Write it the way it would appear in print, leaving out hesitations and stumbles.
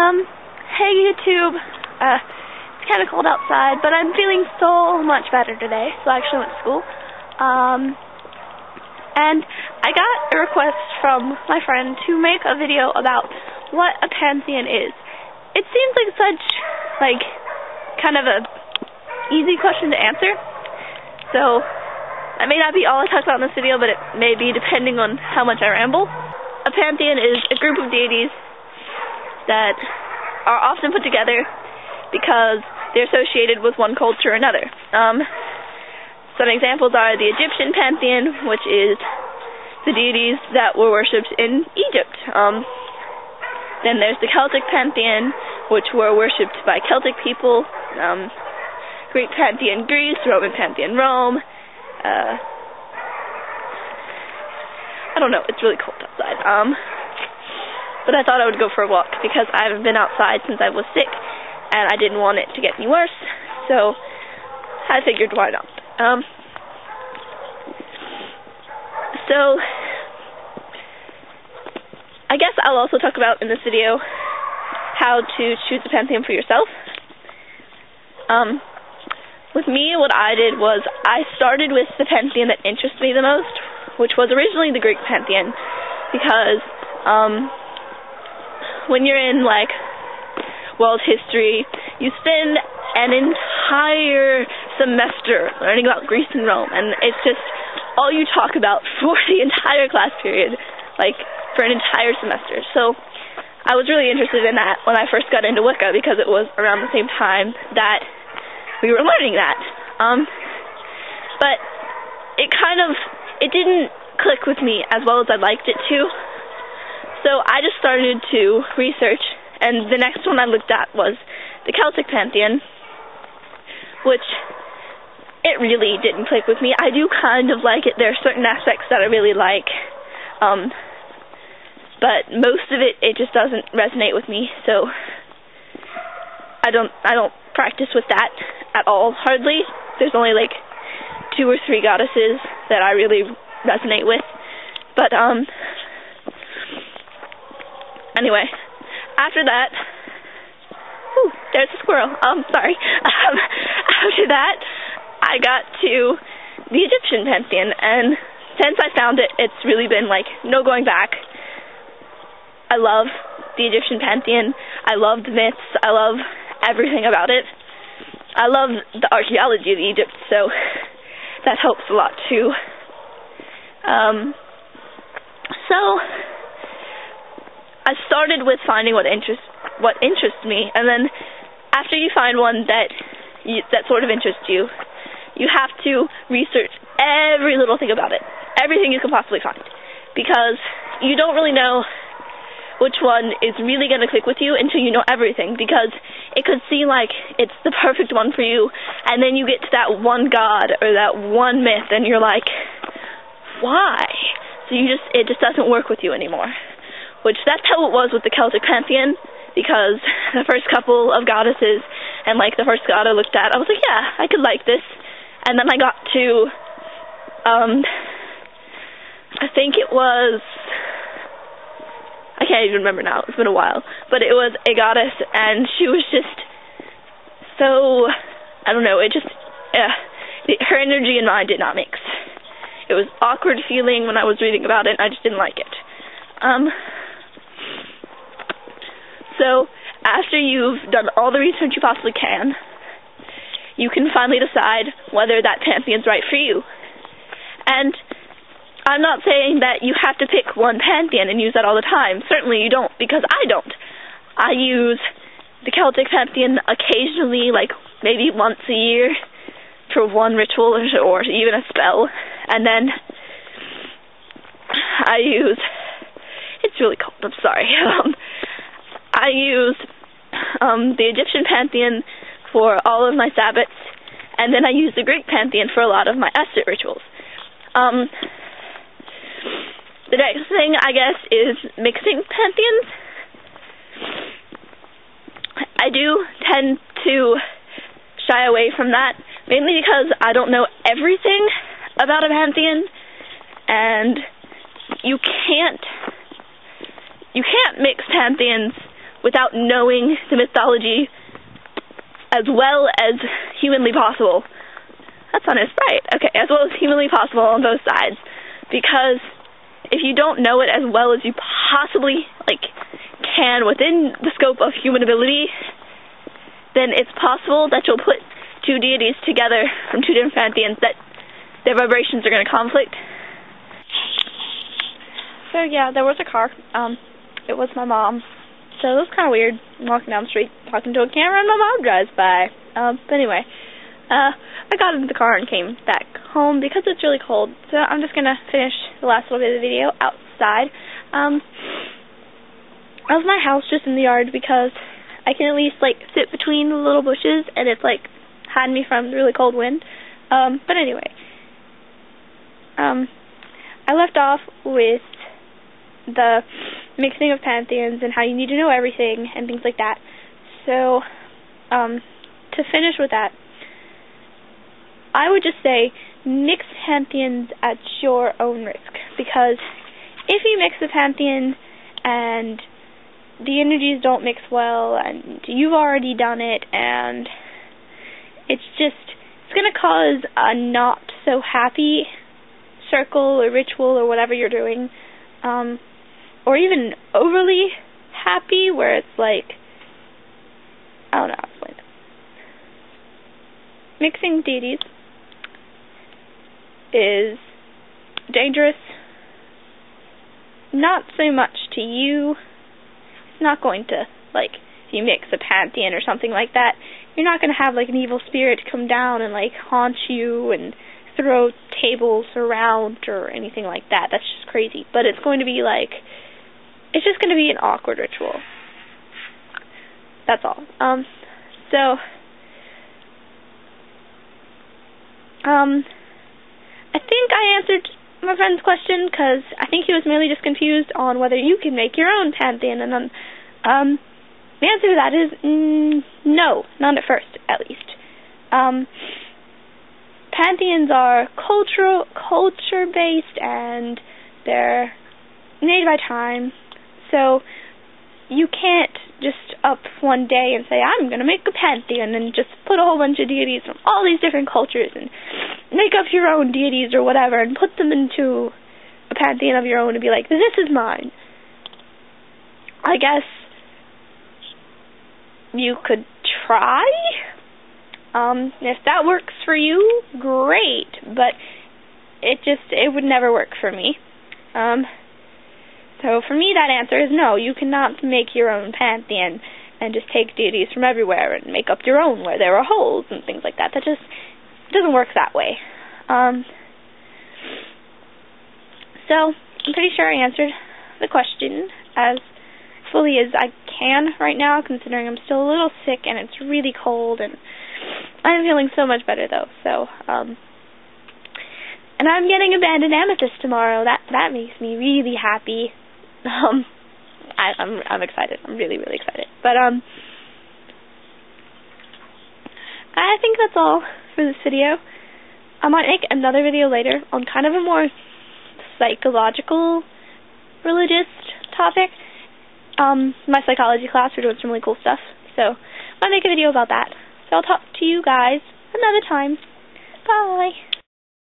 Hey YouTube, it's kind of cold outside, but I'm feeling so much better today, so I actually went to school. And I got a request from my friend to make a video about what a pantheon is. It seems like such, kind of a easy question to answer, so that may not be all I talk about in this video, but it may be depending on how much I ramble. A pantheon is a group of deities that are often put together because they're associated with one culture or another. Some examples are the Egyptian Pantheon, which is the deities that were worshipped in Egypt. Then there's the Celtic Pantheon, which were worshipped by Celtic people. Greek Pantheon, Greece. Roman Pantheon, Rome. I don't know, it's really cold outside. But I thought I would go for a walk because I haven't been outside since I was sick, and I didn't want it to get any worse, so I figured why not. So I guess I'll also talk about in this video how to choose a pantheon for yourself. With me, what I did was I started with the pantheon that interests me the most, which was originally the Greek Pantheon, because when you're in world history, you spend an entire semester learning about Greece and Rome, and it's just all you talk about for the entire class period, for an entire semester. So I was really interested in that when I first got into Wicca, because it was around the same time that we were learning that. But it didn't click with me as well as I liked it to. So I just started to research, and the next one I looked at was the Celtic Pantheon, which it really didn't click with me. I do kind of like it. There are certain aspects that I really like, but most of it just doesn't resonate with me. So I don't practice with that at all, hardly. There's only 2 or 3 goddesses that I really resonate with. But anyway, after that, there's a squirrel. Sorry. After that, I got to the Egyptian Pantheon, and since I found it, it's really been no going back. I love the Egyptian Pantheon. I love the myths. I love everything about it. I love the archaeology of Egypt, so that helps a lot too. So I started with finding what interests me, and then after you find one that sort of interests you, you have to research every little thing about it, everything you can possibly find, because you don't really know which one is really going to click with you until you know everything, because it could seem like it's the perfect one for you, and then you get to that one god or that one myth, and you're like, why? So it just doesn't work with you anymore. Which that's how it was with the Celtic Pantheon, because the first couple of goddesses and the first god I looked at, I was like, yeah, I could like this. And then I got to I think it was, I can't even remember now, it's been a while, but it was a goddess, and she was just so, I don't know, her energy and mine did not mix. It was awkward feeling when I was reading about it, and I just didn't like it. So after you've done all the research you possibly can, you can finally decide whether that pantheon's right for you. And I'm not saying that you have to pick one pantheon and use that all the time. Certainly you don't, because I don't. I use the Celtic Pantheon occasionally, maybe once a year, for one ritual or even a spell. And then it's really cold, I'm sorry. I use the Egyptian Pantheon for all of my Sabbats, and then I use the Greek Pantheon for a lot of my Estet rituals. The next thing, I guess, is mixing pantheons. I do tend to shy away from that, mainly because I don't know everything about a pantheon, and you can't mix pantheons without knowing the mythology as well as humanly possible. That's honest, right? Okay, as well as humanly possible on both sides. Because if you don't know it as well as you possibly can within the scope of human ability, then it's possible that you'll put two deities together from two different pantheons that their vibrations are going to conflict. So yeah, there was a car. It was my mom. So it was kind of weird walking down the street talking to a camera and my mom drives by. But anyway, I got into the car and came back home because it's really cold. So I'm just going to finish the last little bit of the video outside. Of my house, just in the yard, because I can at least sit between the little bushes and it's hiding me from the really cold wind. But anyway, I left off with the mixing of pantheons and how you need to know everything and things like that. So, to finish with that, I would just say mix pantheons at your own risk, because if you mix the pantheon and the energies don't mix well and you've already done it and it's going to cause a not so happy circle or ritual or whatever you're doing, or even overly happy where it's I don't know how to explain it. Mixing deities is dangerous, not so much to you. It's not going to, if you mix a pantheon or something like that, you're not going to have an evil spirit come down and haunt you and throw tables around or anything like that. That's just crazy. But it's going to be it's just going to be an awkward ritual. That's all. I think I answered my friend's question, because I think he was mainly just confused on whether you can make your own pantheon, and then the answer to that is no, not at first, at least. Pantheons are culture-based, and they're made by time, so you can't just up one day and say, I'm going to make a pantheon, and just put a whole bunch of deities from all these different cultures and make up your own deities or whatever and put them into a pantheon of your own and be like, this is mine. I guess you could try. If that works for you, great, but it would never work for me. So for me, that answer is no. You cannot make your own pantheon and just take deities from everywhere and make up your own where there are holes and things like that. That just doesn't work that way. So I'm pretty sure I answered the question as fully as I can right now, considering I'm still a little sick and it's really cold, and I'm feeling so much better though. So, and I'm getting a banded amethyst tomorrow. That makes me really happy. I'm excited. I'm really, really excited. But I think that's all for this video. I might make another video later on kind of a more psychological, religious topic. My psychology class, we're doing some really cool stuff, so I might make a video about that. So I'll talk to you guys another time. Bye!